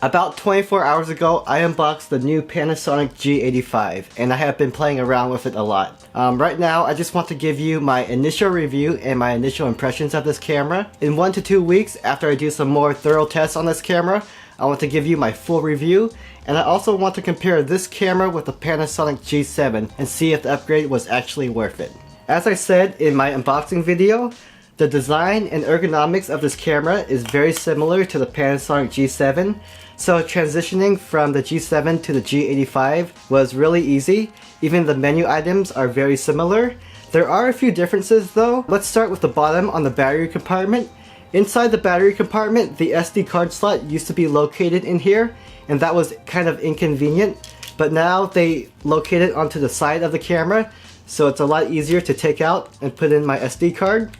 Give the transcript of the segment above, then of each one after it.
About 24 hours ago, I unboxed the new Panasonic G85, and I have been playing around with it a lot. Right now, I just want to give you my initial review and my initial impressions of this camera. In 1 to 2 weeks, after I do some more thorough tests on this camera, I want to give you my full review, and I also want to compare this camera with the Panasonic G7 and see if the upgrade was actually worth it. As I said in my unboxing video, the design and ergonomics of this camera is very similar to the Panasonic G7, so transitioning from the G7 to the G85 was really easy. Even the menu items are very similar. There are a few differences though. Let's start with the bottom on the battery compartment. Inside the battery compartment, the SD card slot used to be located in here, and that was kind of inconvenient, but now they locate it onto the side of the camera, so it's a lot easier to take out and put in my SD card.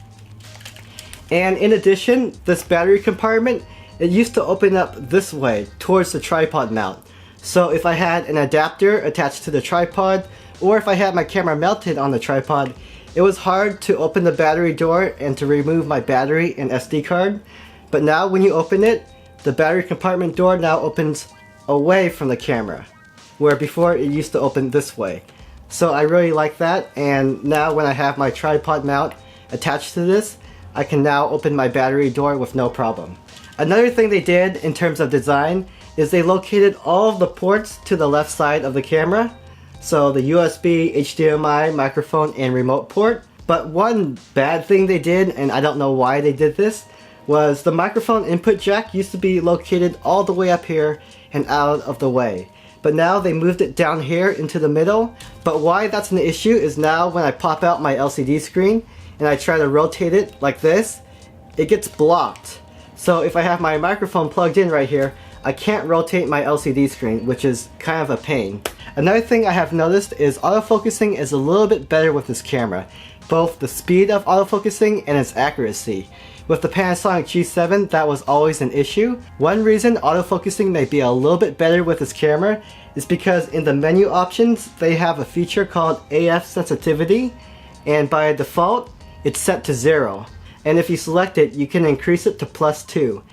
And in addition, this battery compartment, it used to open up this way towards the tripod mount. So if I had an adapter attached to the tripod, or if I had my camera mounted on the tripod, it was hard to open the battery door and to remove my battery and SD card. But now when you open it, the battery compartment door now opens away from the camera, where before it used to open this way. So I really like that, and now when I have my tripod mount attached to this, I can now open my battery door with no problem. Another thing they did in terms of design is they located all of the ports to the left side of the camera. So the USB, HDMI, microphone, and remote port. But one bad thing they did, and I don't know why they did this, was the microphone input jack used to be located all the way up here and out of the way. But now they moved it down here into the middle. But why that's an issue is now when I pop out my LCD screen and I try to rotate it like this, it gets blocked. So if I have my microphone plugged in right here, I can't rotate my LCD screen, which is kind of a pain. Another thing I have noticed is autofocusing is a little bit better with this camera, both the speed of autofocusing and its accuracy. With the Panasonic G7, that was always an issue. One reason autofocusing may be a little bit better with this camera is because in the menu options, they have a feature called AF sensitivity, and by default, it's set to 0. And if you select it, you can increase it to +2.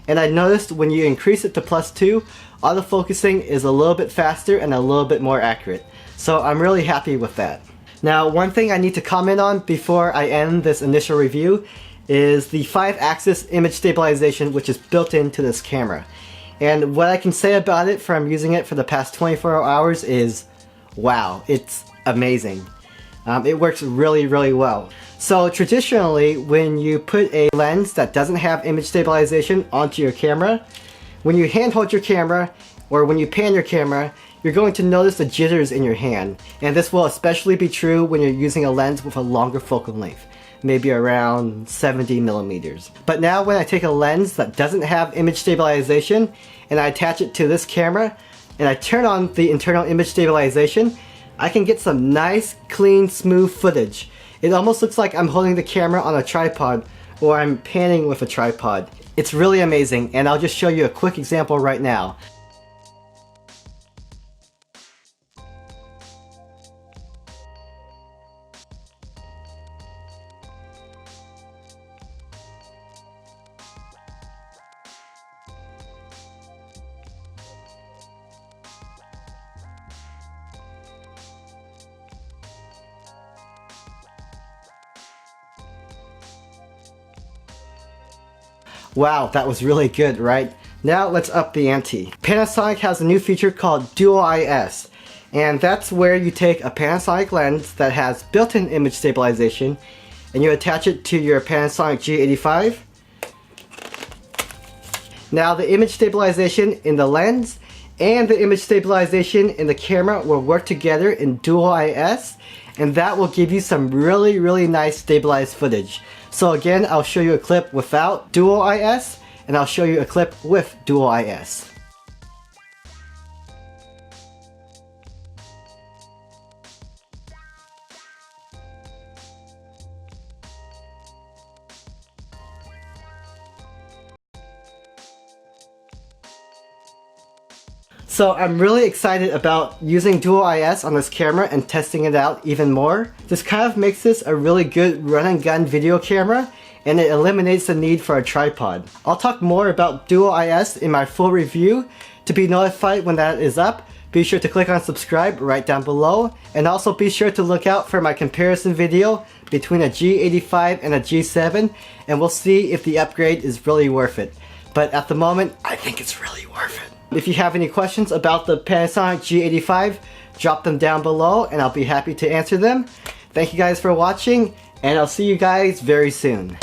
And I noticed when you increase it to +2, autofocusing is a little bit faster and a little bit more accurate. So I'm really happy with that. Now, one thing I need to comment on before I end this initial review is the 5-axis image stabilization, which is built into this camera. And what I can say about it from using it for the past 24 hours is, wow, it's amazing. It works really, really well. So traditionally, when you put a lens that doesn't have image stabilization onto your camera, when you handhold your camera or when you pan your camera, you're going to notice the jitters in your hand. And this will especially be true when you're using a lens with a longer focal length, maybe around 70 millimeters. But now when I take a lens that doesn't have image stabilization and I attach it to this camera and I turn on the internal image stabilization, I can get some nice, clean, smooth footage. It almost looks like I'm holding the camera on a tripod or I'm panning with a tripod. It's really amazing, and I'll just show you a quick example right now. Wow, that was really good, right? Now let's up the ante. Panasonic has a new feature called Dual I.S, and that's where you take a Panasonic lens that has built-in image stabilization and you attach it to your Panasonic G85. Now the image stabilization in the lens and the image stabilization in the camera will work together in Dual I.S, and that will give you some really, really nice stabilized footage. So again, I'll show you a clip without Dual I.S, and I'll show you a clip with Dual I.S. So I'm really excited about using Dual I.S on this camera and testing it out even more. This kind of makes this a really good run and gun video camera, and it eliminates the need for a tripod. I'll talk more about Dual I.S in my full review. To be notified when that is up, be sure to click on subscribe right down below, and also be sure to look out for my comparison video between a G85 and a G7, and we'll see if the upgrade is really worth it. But at the moment, I think it's really worth it. If you have any questions about the Panasonic G85, drop them down below and I'll be happy to answer them. Thank you guys for watching, and I'll see you guys very soon.